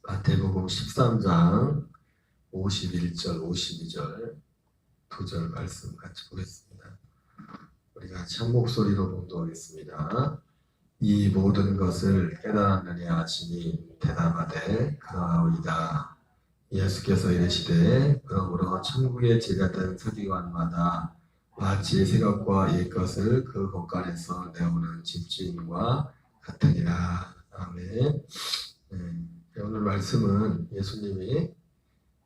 마태복음 13장 51절, 52절 두 절 말씀 같이 보겠습니다. 우리가 같이 한 목소리로 봉독하겠습니다. 이 모든 것을 깨달았느냐 하시니 대답하되 그러하오이다. 예수께서 이르시되 그러므로 천국에 지나던 서기관마다 마치 새것과 옛것을 그 곳간에서 내오는 집주인과 같으니라. 아멘. 오늘 말씀은 예수님이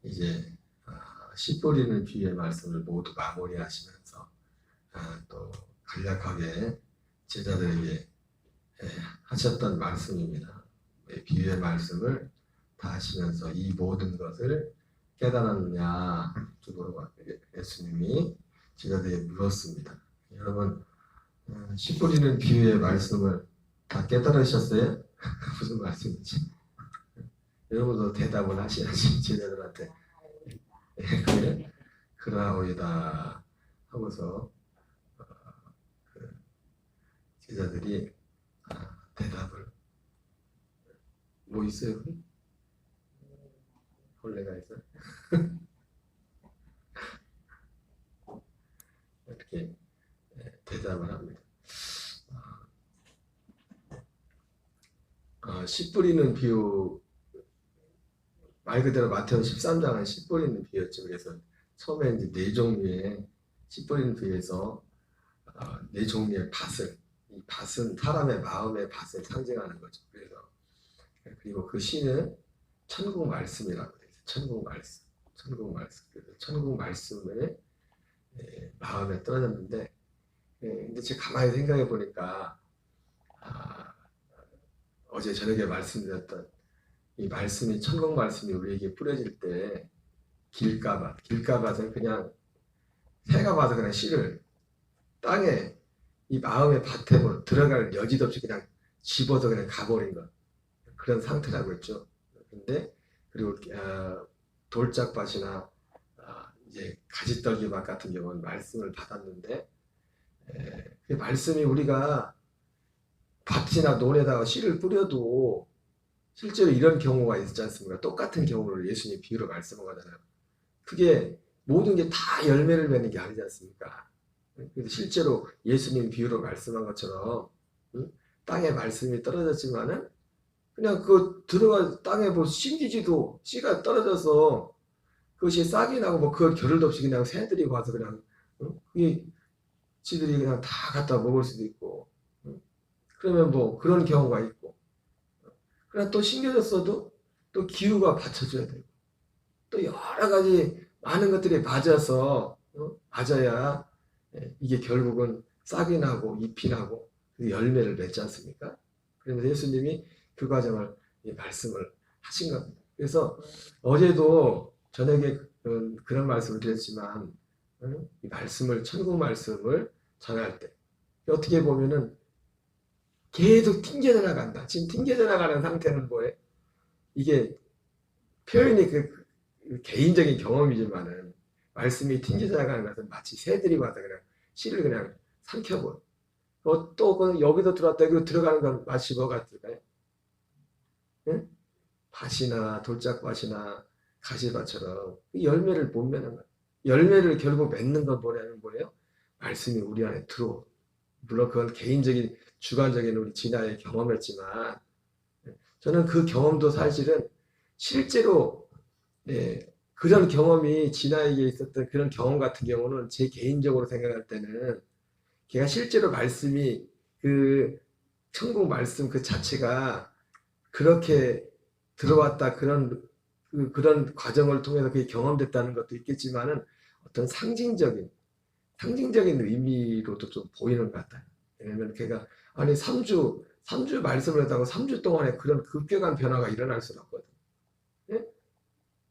이제 씨 뿌리는 비유의 말씀을 모두 마무리하시면서 또 간략하게 제자들에게 하셨던 말씀입니다. 비유의 말씀을 다 하시면서 이 모든 것을 깨달았느냐 예수님이 제자들에게 물었습니다. 여러분 씨 뿌리는 비유의 말씀을 다 깨달으셨어요? 무슨 말씀인지 여러분도 대답을 하셔야지 제자들한테 그래? 그러하오이다 하고서 그 제자들이 대답을 뭐 있어요? 혼례가 있어요? 이렇게 대답을 합니다. 씨 뿌리는 비유 말 그대로 마태복음 13장은 씨 뿌리는 비유였죠. 그래서 처음에 이제 네 종류의 씨 뿌리는 비유에서 네 종류의 밭을, 이 밭은 사람의 마음의 밭을 상징하는 거죠. 그래서 그리고 그 씨는 천국 말씀이라고 되어 있어요. 천국 말씀, 천국 말씀. 그래서 천국 말씀을 마음에 떨어졌는데, 근데 제가 가만히 생각해 보니까 어제 저녁에 말씀드렸던 이 말씀이 천국 말씀이 우리에게 뿌려질 때 길가밭은 그냥 새가 봐서 그냥 씨를 땅에 이 마음의 밭에 들어갈 여지도 없이 그냥 집어서 그냥 가버린 것 그런 상태라고 했죠. 근데 그리고 돌짝밭이나 이제 가지떨기밭 같은 경우는 말씀을 받았는데 그 말씀이 우리가 밭이나 논에다가 씨를 뿌려도 실제로 이런 경우가 있지 않습니까? 똑같은 경우를 예수님이 비유로 말씀한 거잖아요. 그게 모든 게 다 열매를 맺는 게 아니지 않습니까? 그래서 실제로 예수님 비유로 말씀한 것처럼 땅에 말씀이 떨어졌지만은 그냥 그 들어가 땅에 뭐 심기지도 씨가 떨어져서 그것이 싹이 나고 뭐 그걸 겨를도 없이 그냥 새들이 와서 그냥 그게 지들이 그냥 다 갖다 먹을 수도 있고 그러면 뭐 그런 경우가 있고 그러나 또 심겨졌어도 또 기후가 받쳐줘야 되고 또 여러 가지 많은 것들이 맞아서 맞아야 이게 결국은 싹이 나고 잎이 나고 열매를 맺지 않습니까? 그러면서 예수님이 그 과정을 말씀을 하신 겁니다. 그래서 어제도 저녁에 그런 말씀을 드렸지만 이 말씀을 천국 말씀을 전할 때 어떻게 보면은 계속 튕겨져 나간다. 지금 튕겨져 나가는 상태는 뭐예요? 이게 표현이 그 개인적인 경험이지만은 말씀이 튕겨져 나가는 것은 마치 새들이 와서 그냥 씨를 그냥 삼켜버려. 또 여기서 들어왔다 여기로 들어가는 건 마치 뭐 같을까요? 응? 밭이나 돌짝밭이나 가시밭처럼 열매를 못 맺는 거예요. 열매를 결국 맺는 건 뭐냐면 뭐예요? 말씀이 우리 안에 들어오. 물론 그건 개인적인 주관적인 우리 진화의 경험이었지만 저는 그 경험도 사실은 실제로 그런 경험이 진화에게 있었던 그런 경험 같은 경우는 제 개인적으로 생각할 때는 걔가 실제로 말씀이 그 천국 말씀 그 자체가 그렇게 들어왔다 그런 과정을 통해서 그게 경험됐다는 것도 있겠지만은 어떤 상징적인 의미로도 좀 보이는 것 같아요. 왜냐면 걔가 아니 3주 말씀을 했다고 3주 동안에 그런 급격한 변화가 일어날 수는 없거든. 예?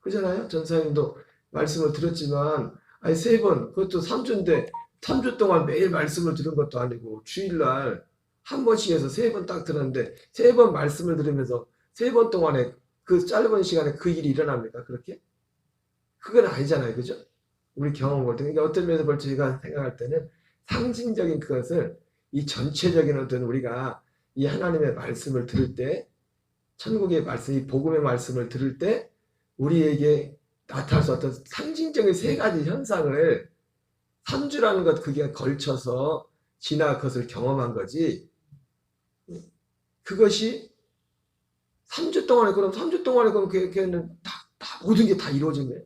그잖아요. 전사님도 말씀을 들었지만 아니 3번 그것도 3주인데 3주 동안 매일 말씀을 들은 것도 아니고 주일날 한 번씩 해서 3번 딱 들었는데 3번 말씀을 들으면서 3번 동안에 그 짧은 시간에 그 일이 일어납니까? 그렇게? 그건 아니잖아요. 그죠? 우리 경험 볼 때. 그러니까 어떤 면에서 볼 때 제가 생각할 때는 상징적인 그것을 이 전체적인 어떤 우리가 이 하나님의 말씀을 들을 때 천국의 말씀, 이 복음의 말씀을 들을 때 우리에게 나타날 수 어떤 상징적인 세 가지 현상을 3주라는 것 그게 걸쳐서 지나 그것을 경험한 거지. 그것이 3주 동안에 그럼 3주 동안에 그럼 걔는 다 모든 게 다 이루어진 거예요.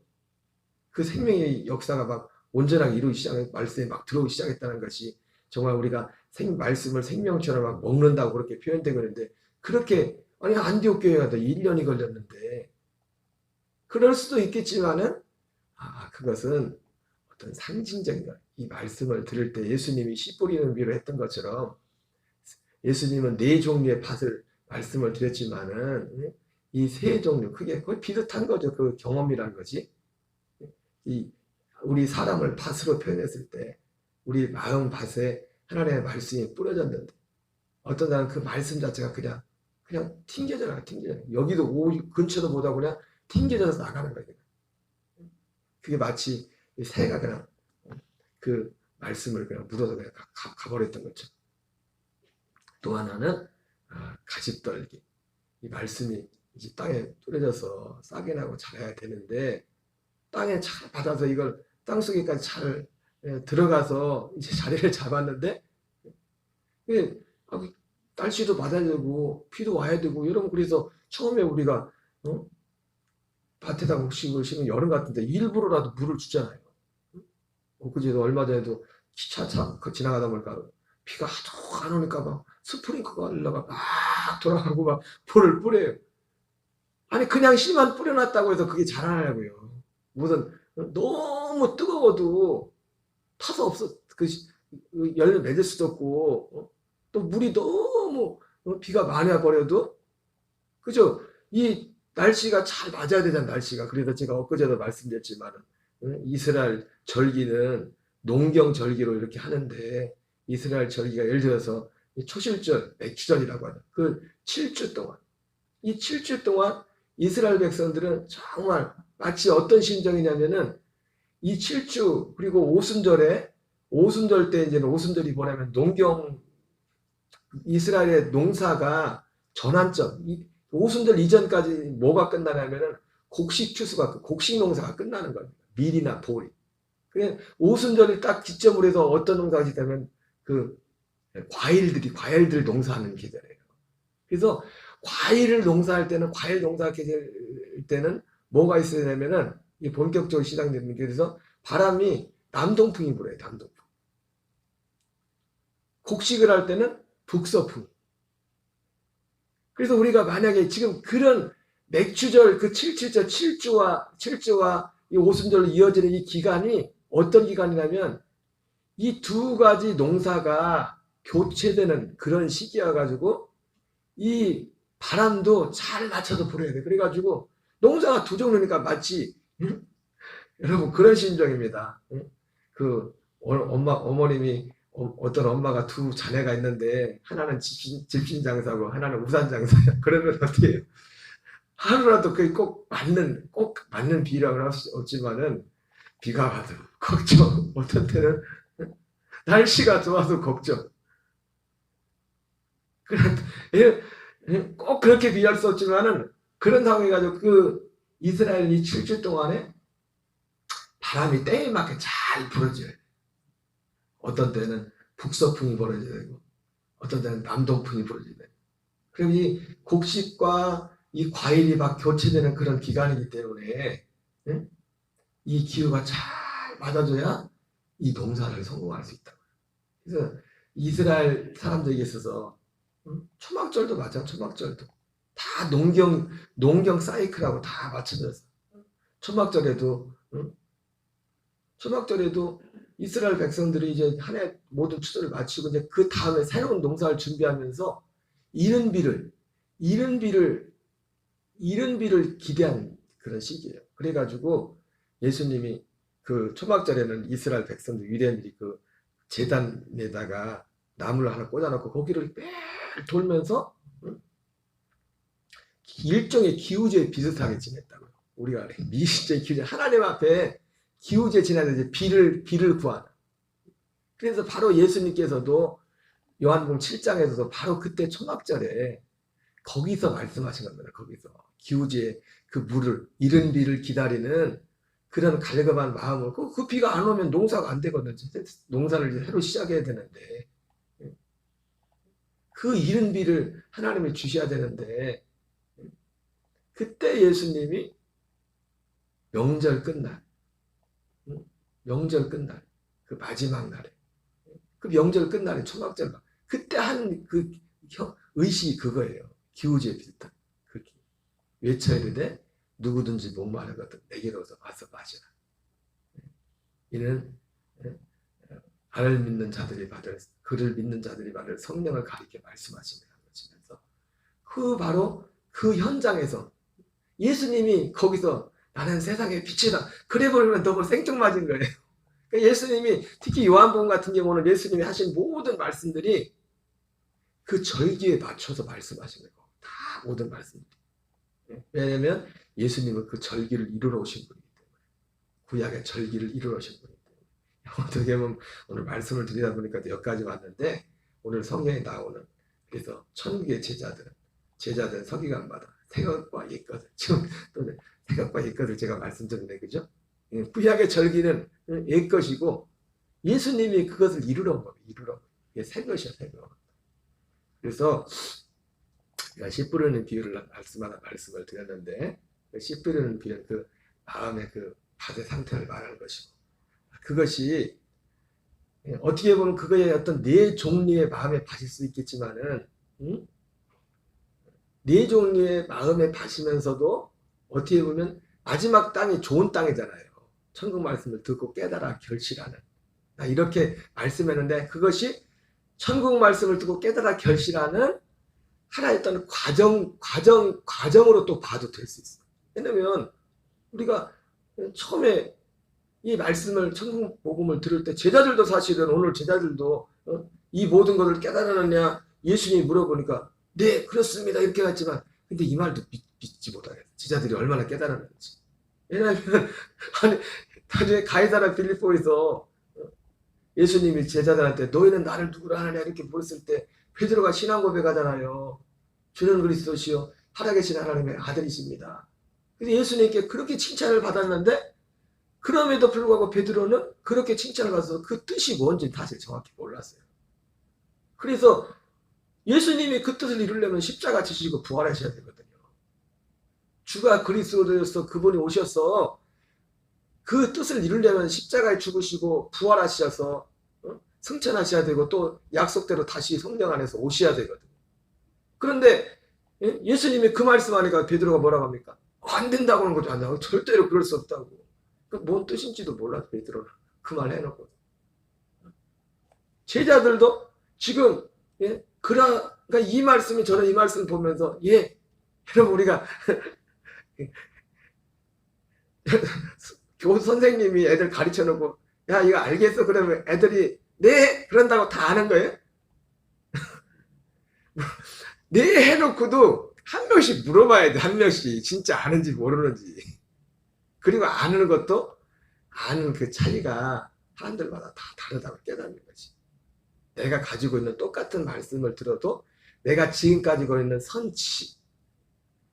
그 생명의 역사가 막 온전하게 이루기 시작해 말씀에 막 들어오기 시작했다는 것이 정말 우리가 말씀을 생명처럼 막 먹는다고 그렇게 표현되고 있는데 그렇게 아니 안디옥 교회가 1년이 걸렸는데 그럴 수도 있겠지만은 그것은 어떤 상징적인 것. 이 말씀을 들을 때 예수님이 씨 뿌리는 비로 했던 것처럼 예수님은 4종류의 밭을 말씀을 드렸지만은 이 3종류 그게 거의 비슷한 거죠. 그 경험이란 것이 이 우리 사람을 밭으로 표현했을 때 우리 마음 밭에 하나님의 말씀이 뿌려졌는데 어떤 사람은 그 말씀 자체가 그냥 튕겨져 나가 여기도 근처도 못하고 그냥 튕겨져서 나가는 거예요. 그게 마치 새가 그냥 그 말씀을 그냥 묻어서 그냥 가버렸던 거죠. 또 하나는 가짓떨기. 이 말씀이 이제 땅에 뿌려져서 싹이 나고 자라야 되는데 땅에 잘 받아서 이걸 땅속에까지 잘 들어가서 이제 자리를 잡았는데 날씨도 받아야 되고 비도 와야 되고 여러분 그래서 처음에 우리가 밭에다 혹시 심으면 여름 같은데 일부러라도 물을 주잖아요. 그제도 얼마 전에도 기차 지나가다 보니까 비가 하도 안 오니까 막 스프링클러가 막 돌아가고 막 불을 뿌려요. 아니 그냥 씨만 뿌려놨다고 해서 그게 자라냐고요. 무슨 너무 뜨거워도 타서 없어 그 열매 맺을 수도 없고 또 물이 너무 비가 많이 와버려도 그죠? 이 날씨가 잘 맞아야 되잖아 날씨가. 그래서 제가 엊그제도 말씀드렸지만 이스라엘 절기는 농경 절기로 이렇게 하는데 이스라엘 절기가 예를 들어서 초실절, 맥주절이라고 하는 그 7주 동안 이 7주 동안 이스라엘 백성들은 정말 마치 어떤 심정이냐면은 이 7주 그리고 오순절 때 이제는 오순절이 뭐냐면 농경 이스라엘의 농사가 전환점 오순절 이전까지 뭐가 끝나냐면은 곡식 추수가 곡식 농사가 끝나는 겁니다. 밀이나 보리. 그래 오순절이 딱 기점으로 해서 어떤 농사가 있다면 그 과일들 농사하는 계절이에요. 그래서 과일을 농사할 때는 과일 농사 계절 때는 뭐가 있어야 되냐면은 이 본격적으로 시작되는 게 그래서 바람이 남동풍이 불어요. 남동풍. 곡식을 할 때는 북서풍. 그래서 우리가 만약에 지금 그런 맥주절 그 7주와 이 오순절로 이어지는 이 기간이 어떤 기간이냐면 이 두 가지 농사가 교체되는 그런 시기여 가지고 이 바람도 잘 맞춰서 불어야 돼. 그래가지고 농사가 두 종류니까 마치 여러분 그런 심정입니다. 그 어머님이 어떤 엄마가 두 자녀가 있는데 하나는 집신 장사고 하나는 우산 장사야. 그러면 어떻게 해요? 하루라도 그게 꼭 맞는 비라고는 할 수 없지만은 비가 와도 걱정. 어떤 때는 날씨가 좋아서 걱정. 꼭 그렇게 비할 수 없지만은 그런 상황이 가지고 그 이스라엘 이 7주 동안에 바람이 때에 맞게 잘 불어줘야 돼. 어떤 때는 북서풍이 불어줘야 되고 어떤 때는 남동풍이 불어줘야 돼. 그럼 이 곡식과 이 과일이 막 교체되는 그런 기간이기 때문에 이 기후가 잘 맞아줘야 이 농사를 성공할 수 있다. 그래서 이스라엘 사람들에게 있어서 초막절도 맞아. 초막절도 다 농경 사이클하고 다 맞춰져서 초막절에도 이스라엘 백성들이 이제 한 해 모든 추수를 마치고 이제 그 다음에 새로운 농사를 준비하면서 이른 비를 기대하는 그런 시기예요. 그래가지고 예수님이 그 초막절에는 이스라엘 백성들 유대인들이 그 제단에다가 나무를 하나 꽂아놓고 거기를 매일 돌면서 일종의 기우제 비슷하게 지냈다고요. 우리가 미신적인 기우제 하나님 앞에 기우제 지내는데 비를 구하는. 그래서 바로 예수님께서도 요한복음 7장에서도 바로 그때 초막절에 거기서 말씀하신 겁니다. 거기서 기우제의 그 물을 이른 비를 기다리는 그런 갈급한 마음을 그 비가 안 오면 농사가 안 되거든요. 농사를 이제 새로 시작해야 되는데 그 이른 비를 하나님이 주셔야 되는데 그때 예수님이 명절 끝날 명절 끝날 그 마지막 날에 그 명절 끝날에 초막절 그때 한 그 의식이 그거예요. 기우제 비슷한 그렇게 외쳐 이르되 누구든지 목마르거든 내게로 와서 마시라. 이는 나를 믿는 자들이 받을 그를 믿는 자들이 받을 성령을 가리켜 말씀하시며 그 바로 그 현장에서 예수님이 거기서 나는 세상의 빛이다. 그래 버리면 너무 생뚱맞은 거예요. 예수님이 특히 요한복음 같은 경우는 예수님이 하신 모든 말씀들이 그 절기에 맞춰서 말씀하신 거예요. 다 모든 말씀들이. 왜냐하면 예수님은 그 절기를 이루러 오신 분이기 때문에 구약의 절기를 이루러 오신 분이기 때문에 어떻게 보면 오늘 말씀을 드리다 보니까 여기까지 왔는데 오늘 성경에 나오는 그래서 천국의 제자들은 서기관마다 새것과 옛것을 지금 또 새것과 옛것을 제가 말씀드렸는데 그죠? 구약의 절기는 옛것이고 예수님이 그것을 이루러 온 겁니다. 이게 새것이야 새것. 그래서 씨 뿌리는 비유를 말씀을 드렸는데 씨 뿌리는 비유는 그 마음의 그 밭의 상태를 말하는 것이고 그것이 어떻게 보면 그거의 어떤 네 종류의 마음의 밭일 수 있겠지만은 네 종류의 마음의 밭이면서도 어떻게 보면 마지막 땅이 좋은 땅이잖아요. 천국 말씀을 듣고 깨달아 결실하는 이렇게 말씀했는데 그것이 천국 말씀을 듣고 깨달아 결실하는 하나의 어떤 과정으로 또 봐도 될 수 있어요. 왜냐면 우리가 처음에 이 말씀을 천국 복음을 들을 때 제자들도 사실은 오늘 제자들도 이 모든 것을 깨달았느냐 예수님이 물어보니까 네 그렇습니다 이렇게 했지만 근데 이 말도 믿지 못하겠어요. 제자들이 얼마나 깨달았는지. 왜냐하면 나중에 가이사랴 빌립보에서 예수님이 제자들한테 너희는 나를 누구로 하느냐 이렇게 물었을 때 베드로가 신앙 고백하잖아요. 주는 그리스도시요 살아계신 하나님의 아들이십니다. 그래서 예수님께 그렇게 칭찬을 받았는데 그럼에도 불구하고 베드로는 그렇게 칭찬을 받아서 그 뜻이 뭔지 사실 정확히 몰랐어요. 그래서 예수님이 그 뜻을 이루려면 십자가 지시고 부활하셔야 되거든요. 주가 그리스도로서 그분이 오셔서 그 뜻을 이루려면 십자가에 죽으시고 부활하셔서 승천하셔야 되고 또 약속대로 다시 성령 안에서 오셔야 되거든요. 그런데 예수님이 그 말씀하니까 베드로가 뭐라고 합니까? 안 된다고 하는 것도 아니야. 절대로 그럴 수 없다고. 뭔 뜻인지도 몰라 베드로는 그 말 해놓고 제자들도 지금 그러니까 이 말씀이 저는 이 말씀 보면서 여러분 우리가 교수 선생님이 애들 가르쳐 놓고 야 이거 알겠어 그러면 애들이 네 그런다고 다 아는 거예요? 네 해놓고도 한 명씩 물어봐야 돼. 한 명씩 진짜 아는지 모르는지. 그리고 아는 것도 아는 그 차이가 사람들마다 다 다르다고 깨닫는 거지. 내가 가지고 있는 똑같은 말씀을 들어도 내가 지금 가지고 있는 선지식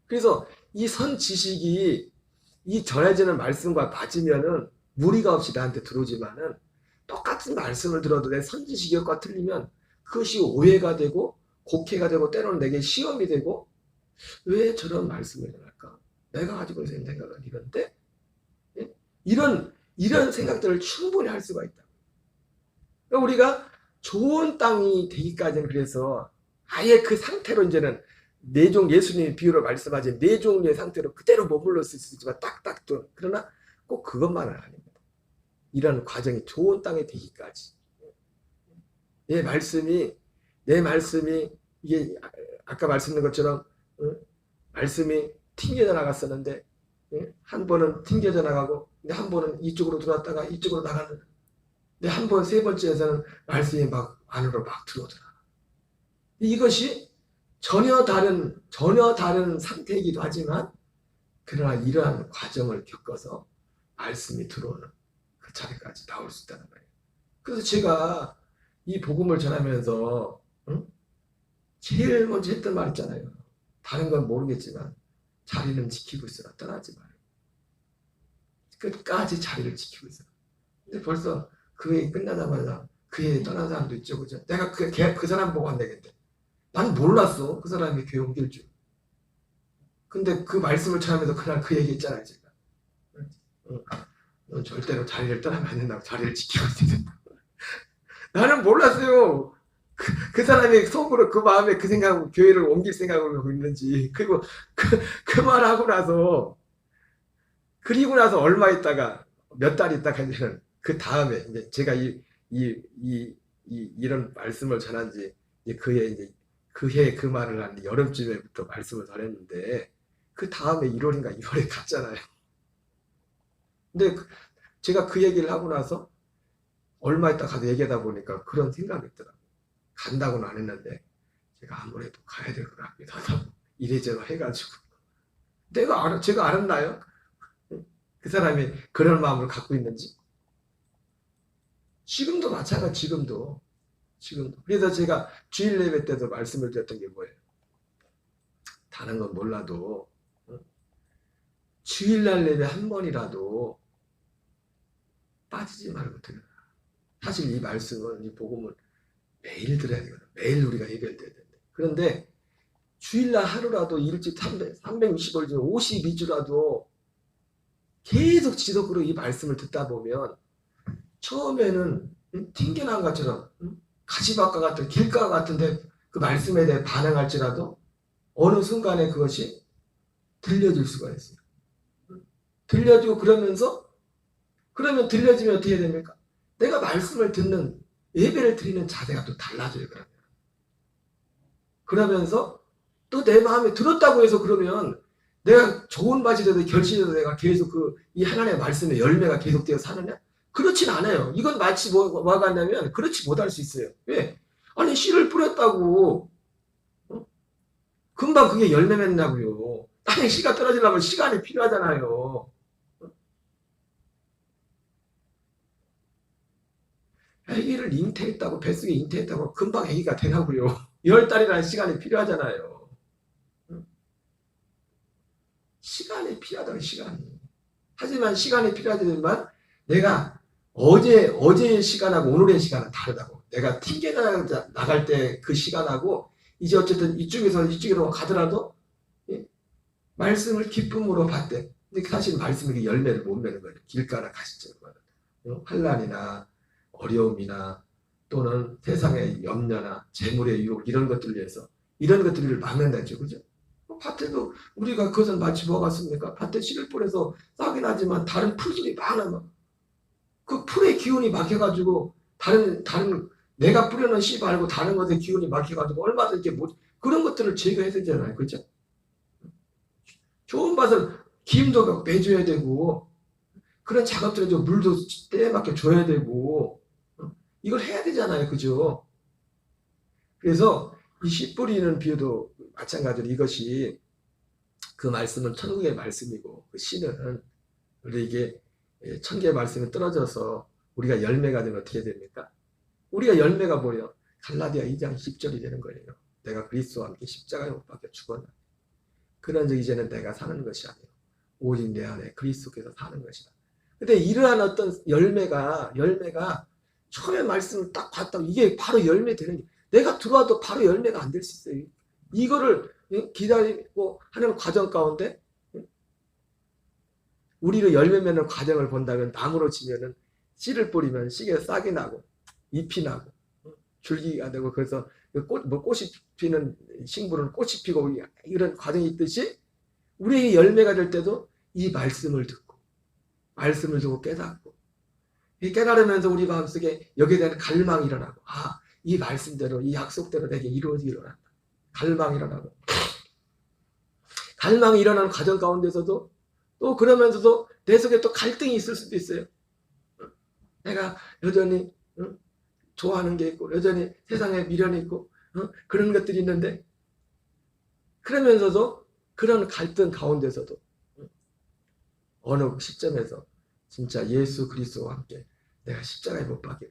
그래서 이 선지식이 이 전해지는 말씀과 맞으면은 무리가 없이 나한테 들어오지만은 똑같은 말씀을 들어도 내 선지식과 틀리면 그것이 오해가 되고 곡해가 되고 때로는 내게 시험이 되고 왜 저런 말씀을 할까? 내가 가지고 있는 생각은 이런데 이런 생각들을 충분히 할 수가 있다. 그러니까 우리가 좋은 땅이 되기까지는 그래서 아예 그 상태로 이제는 예수님의 비유로 말씀하신 네 종류의 상태로 그대로 머물러 있을 수 있지만 딱딱 또 그러나 꼭 그것만은 아닙니다. 이런 과정이 좋은 땅이 되기까지 내 말씀이 이게 아까 말씀드린 것처럼 말씀이 튕겨져 나갔었는데 한 번은 튕겨져 나가고 한 번은 이쪽으로 들어왔다가 이쪽으로 나가는 근데 한 번 세 번째에서는 말씀이 막 안으로 막 들어오더라. 이것이 전혀 다른 상태이기도 하지만 그러나 이러한 과정을 겪어서 말씀이 들어오는 그 자리까지 나올 수 있다는 거예요. 그래서 제가 이 복음을 전하면서 제일 먼저 했던 말 있잖아요. 다른 건 모르겠지만 자리는 지키고 있어라. 떠나지 마라. 끝까지 자리를 지키고 있어라. 근데 벌써 그 회의 끝나자마자 그 회의 떠난 사람도 있죠. 그죠? 내가 그 사람 보고 안 되겠대. 난 몰랐어. 그 사람이 교회 옮길 줄. 근데 그 말씀을 전하면서 그날 그 얘기 했잖아요. 제가. 넌 절대로 자리를 떠나면 안 된다고. 자리를 지키고 있어야 된다. 나는 몰랐어요. 그 사람이 속으로 그 마음에 그 생각으로 교회를 옮길 생각을 하고 있는지. 그리고 그 말하고 나서 그리고 나서 얼마 있다가 몇 달 있다가 이제는 그 다음에 이제 제가 이런 말씀을 전한 지 그해 이제 그해 그 말을 한 여름쯤에부터 말씀을 전했는데 그 다음에 1월인가 2월에 갔잖아요. 근데 제가 그 얘기를 하고 나서 얼마 있다 가서 얘기하다 보니까 그런 생각이 있더라고요. 간다고는 안 했는데 제가 아무래도 가야 될 것 같기도 하다고 이래저래 해가지고 제가 알았나요? 그 사람이 그런 마음을 갖고 있는지. 지금도 마찬가지. 지금도. 그래서 제가 주일 예배 때도 말씀을 드렸던 게 뭐예요? 다른 건 몰라도 주일날 예배 한 번이라도 빠지지 말고 들어라. 사실 이 말씀은, 이 복음은 매일 들어야 되거든. 매일 우리가 예배를 드려야 되는데. 그런데 주일날 하루라도 일주일 365일 중에 52주라도 계속 지속으로 이 말씀을 듣다 보면 처음에는 튕겨난 것처럼 가시밭과 같은 길가 같은데 그 말씀에 대해 반응할지라도 어느 순간에 그것이 들려질 수가 있어요. 들려지고 그러면 들려지면 어떻게 됩니까? 내가 말씀을 듣는 예배를 드리는 자세가 또 달라져요. 그러면서 또 내 마음에 들었다고 해서 그러면 내가 좋은 맛이 돼도 결실이 내가 계속 이 하나님의 말씀의 열매가 계속되어 사느냐? 그렇진 않아요. 이건 마치 뭐가 같냐면 그렇지 못할 수 있어요. 왜? 아니 씨를 뿌렸다고 금방 그게 열매 맺냐고요. 땅에 씨가 떨어지려면 시간이 필요하잖아요. 아기를 잉태했다고 뱃속에 잉태했다고 금방 아기가 되냐고요. 10달이라는 시간이 필요하잖아요. 시간이 필요하다는 시간이. 하지만 시간이 필요하지만 내가 어제의 시간하고 오늘의 시간은 다르다고. 내가 튕겨 나갈 때 그 시간하고 이제 어쨌든 이쪽으로 가더라도 말씀을 기쁨으로 받되 근데 사실 말씀이 열매를 못 맺는 거예요. 길가나 가시적으로 환난이나 어려움이나 또는 세상의 염려나 재물의 유혹 이런 것들 위해서 이런 것들을 막는다 했죠. 그죠? 밭에도 우리가 그것은 마치 뭐가 같습니까? 밭에 씨를 뿌려서 싹이 나지만 다른 풀들이 많아. 그 풀의 기운이 막혀가지고 다른 내가 뿌려놓은 씨 말고 다른 것의 기운이 막혀가지고 얼마든지 그런 것들을 제거해야 되잖아요. 그렇죠? 좋은 밭을 기름도 빼줘야 되고 그런 작업들에 좀 물도 때에 맞게 줘야 되고 이걸 해야 되잖아요. 그죠? 그래서 이 씨 뿌리는 비유도 마찬가지로 이것이 그 말씀은 천국의 말씀이고 그 씨는 우리에게 천국의 말씀이 떨어져서 우리가 열매가 되면 어떻게 됩니까? 우리가 열매가 뭐예요? 갈라디아 2장 10절이 되는 거예요. 내가 그리스도와 함께 십자가에 못 박혀 죽었나. 그런즉 이제는 내가 사는 것이 아니요 오직 내 안에 그리스도께서 사는 것이다. 근데 이러한 어떤 열매가 처음에 말씀을 딱 봤다고 이게 바로 열매 되는 게 내가 들어와도 바로 열매가 안 될 수 있어요. 이거를 기다리고 하는 과정 가운데 우리를 열매 맺는 과정을 본다면 나무로 치면은 씨를 뿌리면 씨가 싹이 나고 잎이 나고 줄기가 되고 그래서 꽃이 피는 식물은 꽃이 피고 이런 과정이 있듯이 우리에게 열매가 될 때도 이 말씀을 듣고 깨닫고 깨달으면서 우리 마음속에 여기에 대한 갈망이 일어나고 이 말씀대로 이 약속대로 내게 이루어지기를 원한다. 갈망이 일어나고 갈망이 일어나는 과정 가운데서도 또 그러면서도 내 속에 또 갈등이 있을 수도 있어요. 내가 여전히 좋아하는 게 있고 여전히 세상에 미련이 있고 그런 것들이 있는데 그러면서도 그런 갈등 가운데서도 어느 시점에서 진짜 예수 그리스도와 함께 내가 십자가에 못 박혀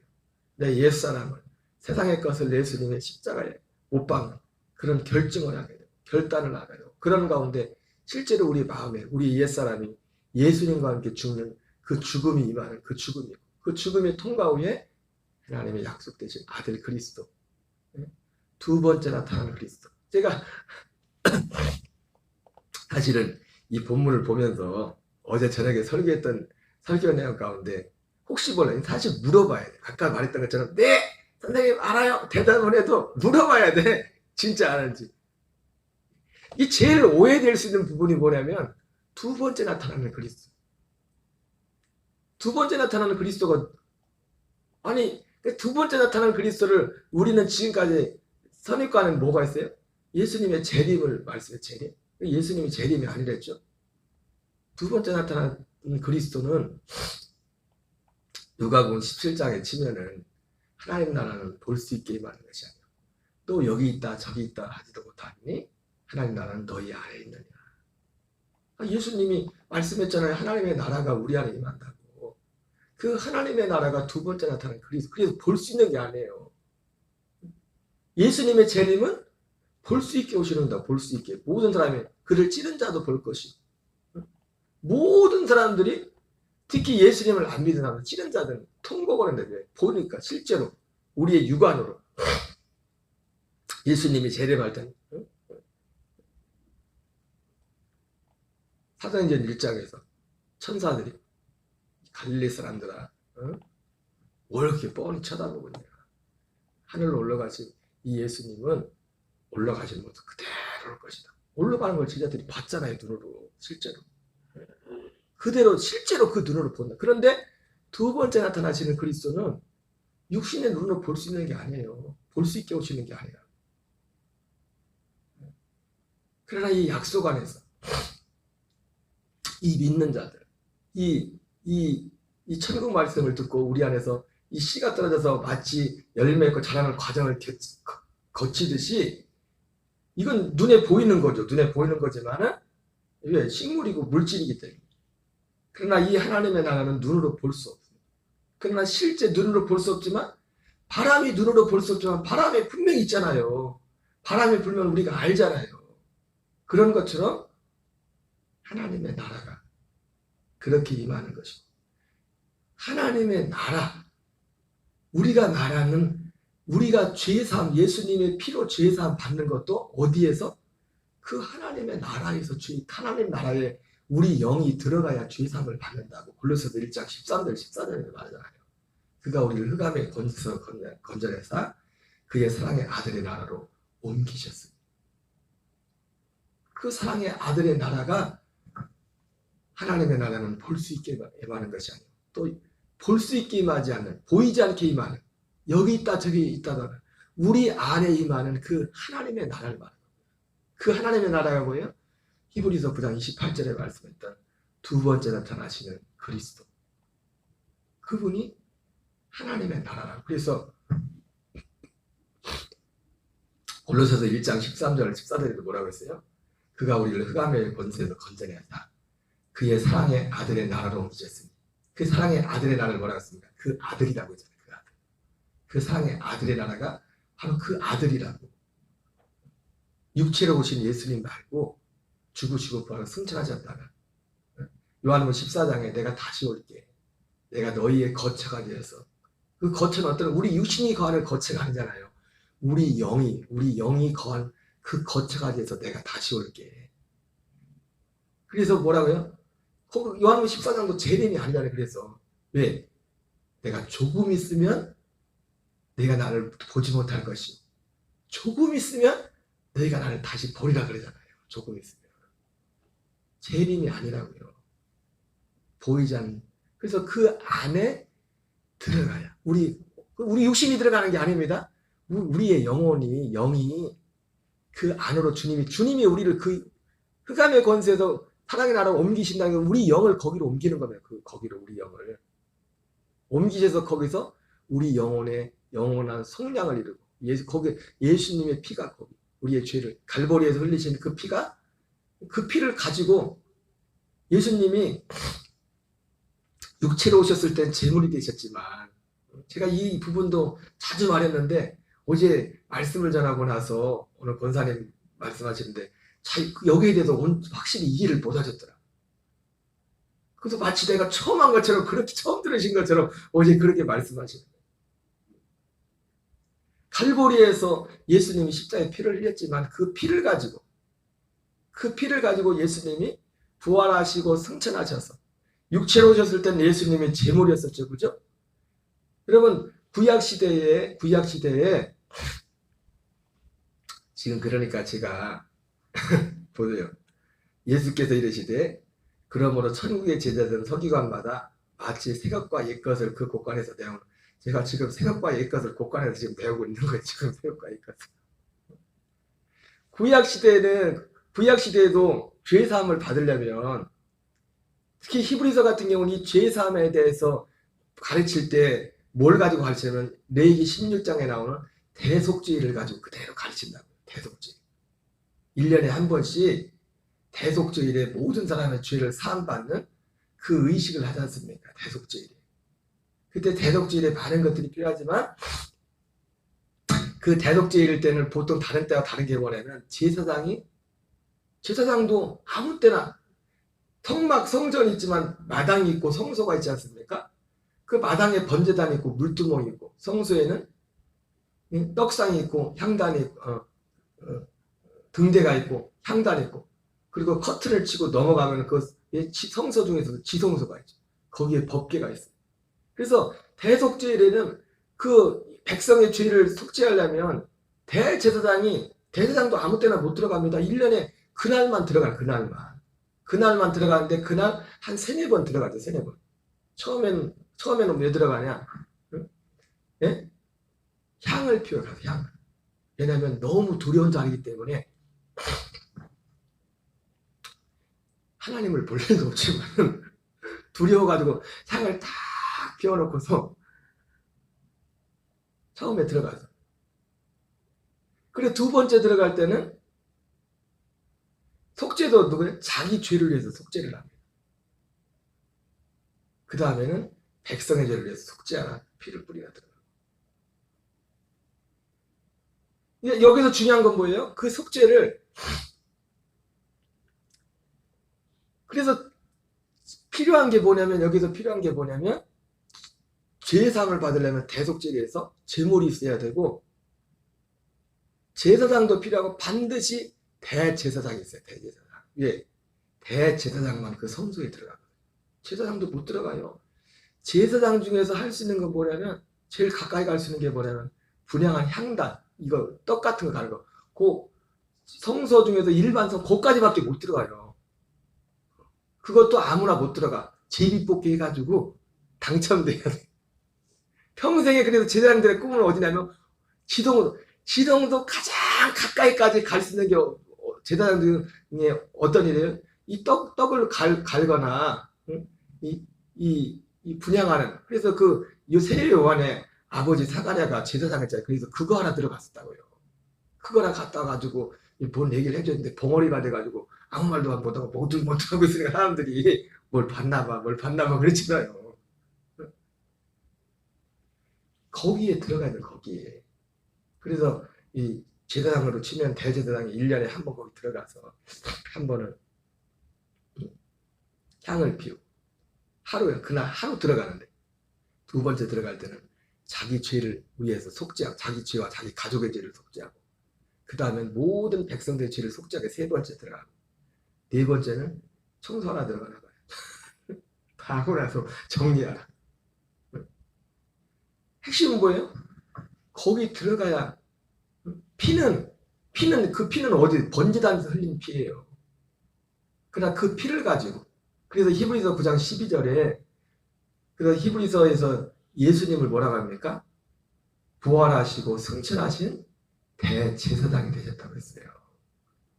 내 옛사람을 세상의 것을 예수님의 십자가에 못 박는 그런 결정을 하게 되고 결단을 하게 되고 그런 가운데 실제로 우리 마음에 우리 옛사람이 예수님과 함께 죽는 그 죽음이 임하는 그 죽음이고 그 죽음의 통과 후에 하나님의 약속되신 아들 그리스도 두 번째 나타나는 그리스도. 제가 사실은 이 본문을 보면서 어제 저녁에 설교했던 설교 내용 가운데 혹시 몰라 사실 물어봐야 돼. 아까 말했던 것처럼 네 선생님 알아요 대답을 해도 물어봐야 돼. 진짜 아는지. 이 제일 오해될 수 있는 부분이 뭐냐면 두 번째 나타나는 그리스도. 두 번째 나타나는 그리스도가 아니 두 번째 나타나는 그리스도를 우리는 지금까지 선입관은 뭐가 있어요? 예수님의 재림을 말씀해. 재림. 예수님이 재림이 아니랬죠. 두 번째 나타난 그리스도는 누가복음 17장에 치면은 하나님 나라는 볼 수 있게 임하는 것이 아니라 또 여기 있다 저기 있다 하지도 못하니 하나님 나라는 너희 안에 있느냐. 예수님이 말씀했잖아요. 하나님의 나라가 우리 안에 임한다고. 그 하나님의 나라가 두 번째 나타난 그리스도. 그래서 볼 수 있는 게 아니에요. 예수님의 재림은 볼 수 있게 오시는다. 볼 수 있게. 모든 사람이 그를 찌른 자도 볼 것이고 모든 사람들이 특히 예수님을 안 믿는 사람 찌른 자들은 통곡하는데 보니까 실제로 우리의 육안으로 예수님이 재림할 때 사도행전 1장에서 천사들이 갈릴리 사람들아 뭘 이렇게 뻔히 쳐다보고 있냐. 하늘로 올라가신 이 예수님은 올라가신 모습 그대로 올 것이다. 올라가는 걸 제자들이 봤잖아요. 눈으로 실제로. 그대로 실제로 그 눈으로 본다. 그런데 두 번째 나타나시는 그리스도는 육신의 눈으로 볼 수 있는 게 아니에요. 볼 수 있게 오시는 게 아니라. 그러나 이 약속 안에서 이 믿는 자들, 이 천국 말씀을 듣고 우리 안에서 이 씨가 떨어져서 마치 열매 맺고 자라는 과정을 거치듯이 이건 눈에 보이는 거죠. 눈에 보이는 거지만은 왜 식물이고 물질이기 때문에. 그러나 이 하나님의 나라는 눈으로 볼 수 없어요. 그러나 실제 눈으로 볼 수 없지만 바람이 눈으로 볼 수 없지만 바람이 분명히 있잖아요. 바람이 불면 우리가 알잖아요. 그런 것처럼 하나님의 나라가 그렇게 임하는 것이고 하나님의 나라 우리가 말하는 우리가 죄사함 예수님의 피로 죄사함 받는 것도 어디에서? 그 하나님의 나라에서 하나님 나라에 우리 영이 들어가야 죄사함을 받는다고 골로새서 1장 13절 14절에 말하잖아요. 그가 우리를 흑암의 권세에서 건져내사 그의 사랑의 아들의 나라로 옮기셨습니다. 그 사랑의 아들의 나라가 하나님의 나라는 볼 수 있게 임하는 것이 아니고 또 볼 수 있게 임하지 않는 보이지 않게 임하는 여기 있다 저기 있다가 우리 안에 임하는 그 하나님의 나라를 말하는 거예요. 그 하나님의 나라가 뭐예요? 히브리서 9장 28절에 말씀했던 두 번째 나타나시는 그리스도. 그분이 하나님의 나라라고. 그래서 골로새서 1장 13절 14절에도 뭐라고 했어요? 그가 우리를 흑암의 권세에서 건져내었다. 그의 사랑의 아들의 나라로 옮기셨습니다. 그 사랑의 아들의 나라를 뭐라고 했습니까? 그 아들이라고 했잖아요. 그 아들. 그 사랑의 아들의 나라가 바로 그 아들이라고. 육체로 오신 예수님 말고 죽으시고 부활하고 승천하셨다가 요한복음 14장에 내가 다시 올게. 내가 너희의 거처가 되어서 그 거처는 어떤 우리 육신이 거하는 거처가 아니잖아요. 우리 영이 거한 그 거처가 돼서 내가 다시 올게. 그래서 뭐라고요? 요한복음 14장도 재림이 아니잖아요. 그래서 왜? 내가 조금 있으면 내가 나를 보지 못할 것이 조금 있으면 너희가 나를 다시 보리라 그러잖아요. 조금 있으면. 재림이 아니라고요. 보이지 않는. 그래서 그 안에 들어가야. 우리 육신이 들어가는 게 아닙니다. 우리의 영이 그 안으로 주님이 우리를 그 흑암의 권세에서 사랑의 나라로 옮기신다는 건 우리 영을 거기로 옮기는 거예요. 거기로 우리 영을 옮기셔서 거기서 우리 영혼의 영원한 성량을 이루고 거기 예수님의 피가 거기 우리의 죄를 갈보리에서 흘리신 그 피가 그 피를 가지고 예수님이 육체로 오셨을 땐 제물이 되셨지만 제가 이 부분도 자주 말했는데 어제 말씀을 전하고 나서 오늘 권사님 말씀하시는데 여기에 대해서 확실히 이해를 못 하셨더라. 그래서 마치 내가 처음 한 것처럼, 그렇게 처음 들으신 것처럼 어제 그렇게 말씀하시는 거예요. 갈보리에서 예수님이 십자가에 피를 흘렸지만 그 피를 가지고 예수님이 부활하시고 승천하셔서 육체로 오셨을 때는 예수님이 제물이었었죠. 그죠? 여러분, 구약시대에 지금 그러니까 제가 보세요. 예수께서 이르시되 그러므로 천국의 제자들은 서기관마다 마치 새것과 옛것을 그 곳간에서 내오는, 제가 지금 새것과 옛것을 곳간에서 지금 배우고 있는 거예요. 지금 새것과 옛것을. 구약시대에도 죄사함을 받으려면, 특히 히브리서 같은 경우는 이 죄사함에 대해서 가르칠 때 뭘 가지고 가르치냐면 레위기 16장에 나오는 대속죄를 가지고 그대로 가르친다고요. 대속죄. 1년에 한 번씩 대속죄일에 모든 사람의 죄를 사함받는 그 의식을 하지 않습니까? 대속죄일에. 그때 대속죄일에 많은 것들이 필요하지만 그 대속죄일 때는 보통 다른 때와 다르게 뭐냐면 제사장도 아무 때나 성전이 있지만 마당이 있고 성소가 있지 않습니까? 그 마당에 번제단이 있고 물두멍이 있고 성소에는 떡상이 있고 향단이 있고 등대가 있고 향단이 있고, 그리고 커튼을 치고 넘어가면 그 성소 중에서도 지성소가 있죠. 거기에 법궤가 있어요. 그래서 대속죄일에는 그 백성의 죄를 속죄하려면 대제사장도 아무 때나 못 들어갑니다. 1년에 그날만 들어가요. 그날만 들어가는데 그날 한 3-4번 들어가죠. 3-4번. 처음에는 왜 들어가냐? 예? 향을 피워가서 향을. 왜냐하면 너무 두려운 자리이기 때문에 하나님을 볼 일도 없지만 두려워가지고 향을 딱 피워놓고서 처음에 들어가서. 그리고 2번째 들어갈 때는 속죄도 누구예요? 자기 죄를 위해서 속죄를 합니다. 그 다음에는 백성의 죄를 위해서 속죄하라 피를 뿌리가 들어가요. 여기서 중요한 건 뭐예요? 그 속죄를, 그래서 여기서 필요한 게 뭐냐면 죄사함을 받으려면 대속죄에서 제물이 있어야 되고, 제사장도 필요하고 반드시 대제사장이 있어요. 대제사장. 예, 대제사장만 그 성소에 들어가거든요. 제사장도 못 들어가요. 제사장 중에서 할 수 있는 건 뭐냐면, 제일 가까이 갈 수 있는 게 뭐냐면 분향한 향단, 이거 떡 같은 거 가는 거, 그 성소 중에서 일반성 거기까지밖에 못 들어가요. 그것도 아무나 못 들어가. 제비뽑기 해가지고 당첨돼야 돼. 평생에. 그래서 제사장들의 꿈은 어디냐면 지동도 가장 가까이까지 갈 수 있는 게 제사장들의 어떤 일이에요? 이 떡을 갈거나 이 분향하는. 그래서 이 새 요한의 아버지 사가랴가 제사장했잖아요. 그래서 그거 하나 들어갔었다고요. 그거랑 갔다 가지고 뭔 얘기를 해줬는데 벙어리가 돼가지고 아무 말도 못하고 못하고 있으니까 사람들이 뭘 봤나봐 그랬잖아요. 거기에 들어가야 돼요. 거기에. 그래서 이 제사장으로 치면 대제사장이 1년에 한 번 거기 들어가서 한 번은 향을 피우고, 그날 하루 들어가는데 2번째 들어갈 때는 자기 죄를 위해서 속죄하고, 자기 죄와 자기 가족의 죄를 속죄하고, 그 다음엔 모든 백성들의 죄를 속죄하게 3번째 들어가고, 4번째는 청소 하나 들어가나 봐요. 다 하고 나서 정리하라. 핵심은 뭐예요? 거기 들어가야 피는 어디 번제단에서 흘린 피예요. 그러나 그 피를 가지고, 그래서 히브리서 9장 12절에 그래서 히브리서에서 예수님을 뭐라고 합니까? 부활하시고 승천하신 대제사장이 되셨다고 했어요.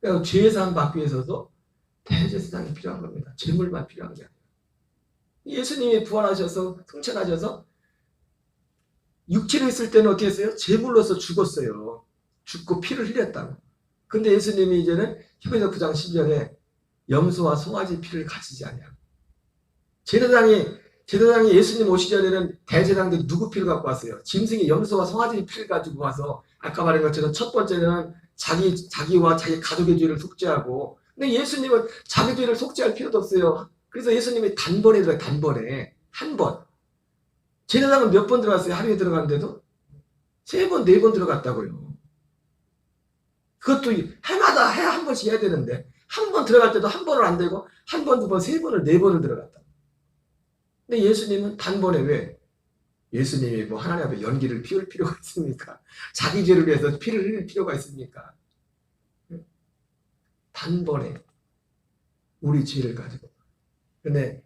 그래서 죄사함 받기 위해서도 대제사장이 필요한 겁니다. 제물만 필요한 게 아니에요. 예수님이 부활하셔서 승천하셔서 육체로 있을 때는 어떻게 했어요? 제물로서 죽었어요. 죽고 피를 흘렸다고. 근데 예수님이 이제는 히브리서 9장 12절에 염소와 송아지 피를 가지지 아니하고, 제사장이 예수님 오시기 전에는 대제사장들이 누구 피를 갖고 왔어요? 짐승이 염소와 송아지 피를 가지고 와서, 아까 말한 것처럼 첫 번째는 자기와 자기 가족의 죄를 속죄하고. 근데 예수님은 자기 죄를 속죄할 필요도 없어요. 그래서 예수님이 단번에 들어가요. 단번에. 한 번. 제사장은 몇 번 들어갔어요? 하루에 들어갔는데도? 3번, 4번 들어갔다고요. 그것도 해마다 해 한 번씩 해야 되는데 한 번 들어갈 때도 한 번을 안 되고 한 번, 2번, 3번을 4번을 들어갔다. 근데 예수님은 단번에 왜? 예수님이 뭐 하나님 앞에 연기를 피울 필요가 있습니까? 자기 죄를 위해서 피를 흘릴 필요가 있습니까? 단번에 우리 죄를 가지고. 근데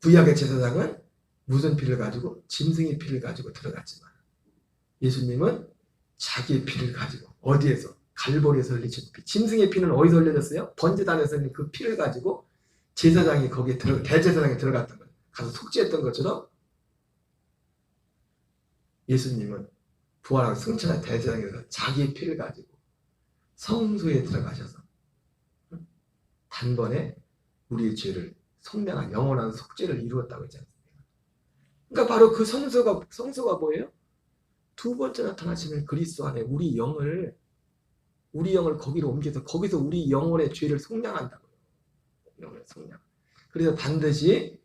구약의 제사장은 무슨 피를 가지고? 짐승의 피를 가지고 들어갔지만 예수님은 자기의 피를 가지고. 어디에서? 갈보리에서 흘리신 피. 짐승의 피는 어디서 흘려졌어요? 번제단에서 흘린 그 피를 가지고 제사장이 거기에 대제사장이 들어갔던 거예요. 가서 속죄했던 것처럼 예수님은 부활하고 승천한 대제사장에서 자기의 피를 가지고 성소에 들어가셔서 단번에 우리의 죄를 선명한 영원한 속죄를 이루었다고 했지 않습니까? 그러니까 바로 그 성소가 뭐예요? 두 번째 나타나시는 그리스도 안에 우리 영을 거기로 옮겨서 거기서 우리 영혼의 죄를 속량한다고요. 영혼의 속량. 그래서 반드시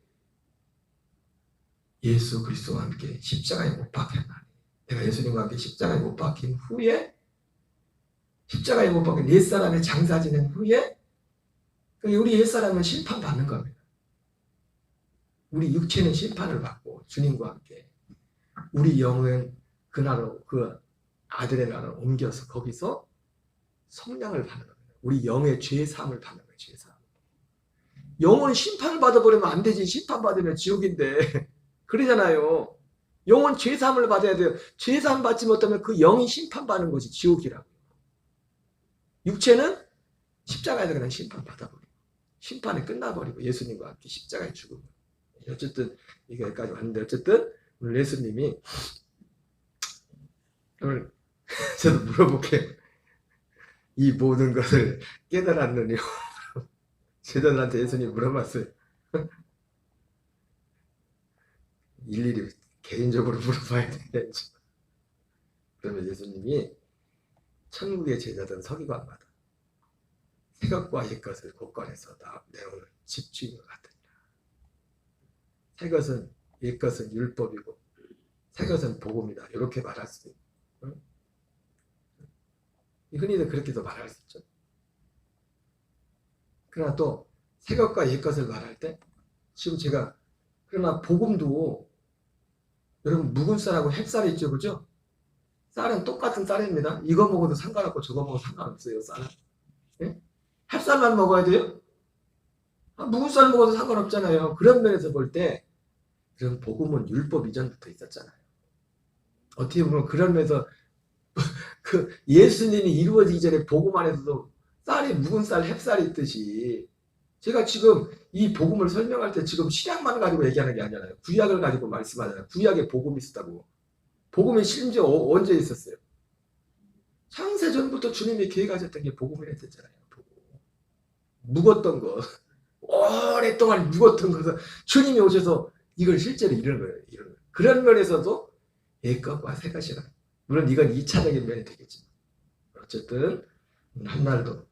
예수 그리스도와 함께 십자가에 못 박혔나니. 내가 예수님과 함께 십자가에 못 박힌 후에 십자가에 못 박힌 옛사람의 장사 지낸 후에 우리 옛사람은 심판받는 겁니다. 우리 육체는 심판을 받고 주님과 함께 우리 영은 그 나라로 그 아들의 나라로 옮겨서 거기서 성량을 받는 겁니다. 우리 영의 죄사함을 받는 거예요. 죄사함. 영혼은 심판을 받아버리면 안 되지. 심판받으면 지옥인데 그러잖아요. 영혼 죄사함을 받아야 돼요. 죄사함 받지 못하면 그 영이 심판받는 것이 지옥이라고. 육체는 십자가에서 그냥 심판받아버리고 심판이 끝나버리고 예수님과 함께 십자가에 죽은 거예요. 어쨌든 여기까지 왔는데 어쨌든 오늘 예수님이 오늘 저도 물어볼게요. 이 모든 것을 깨달았느냐? 제자들한테 예수님이 물어봤어요. 일일이 개인적으로 물어봐야 되겠죠. 그러면 예수님이 천국의 제자들은 서기관마다 새 것과 옛 것을 곳간에서 다 내오는 집주인과 같으니라. 새 것은 옛 것은 율법이고 새 것은 복음이다. 이렇게 말할 수도 있고 흔히들 그렇게도 말할 수 있죠. 그러나 또 새 것과 옛 것을 말할 때 지금 제가 그러나 복음도 여러분 묵은 쌀하고 햅쌀이 있죠. 그죠? 쌀은 똑같은 쌀입니다. 이거 먹어도 상관없고 저거 먹어도 상관없어요. 쌀은. 예? 햅쌀만 먹어야 돼요? 묵은 쌀 먹어도 상관없잖아요. 그런 면에서 볼 때 그런 복음은 율법 이전부터 있었잖아요. 어떻게 보면 그런 면에서 그 예수님이 이루어지기 전에 복음 안에서도 쌀이 묵은 쌀, 햅쌀이 있듯이 제가 지금 이 복음을 설명할 때 지금 신약만 가지고 얘기하는 게 아니잖아요. 구약을 가지고 말씀하잖아요. 구약에 복음이 있었다고. 복음이 심지어 언제 있었어요? 창세전부터 주님이 계획하셨던 게 복음이라 했잖아요. 묵었던 거. 오랫동안 묵었던 것을 주님이 오셔서 이걸 실제로 이루는 거예요. 그런 면에서도 옛것과 새것이라. 물론 이건 2차적인 면이 되겠지만 어쨌든 한날도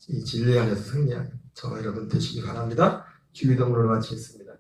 이 진리 안에서 승리하는 저와 여러분 되시기 바랍니다. 주기도문을 마치겠습니다.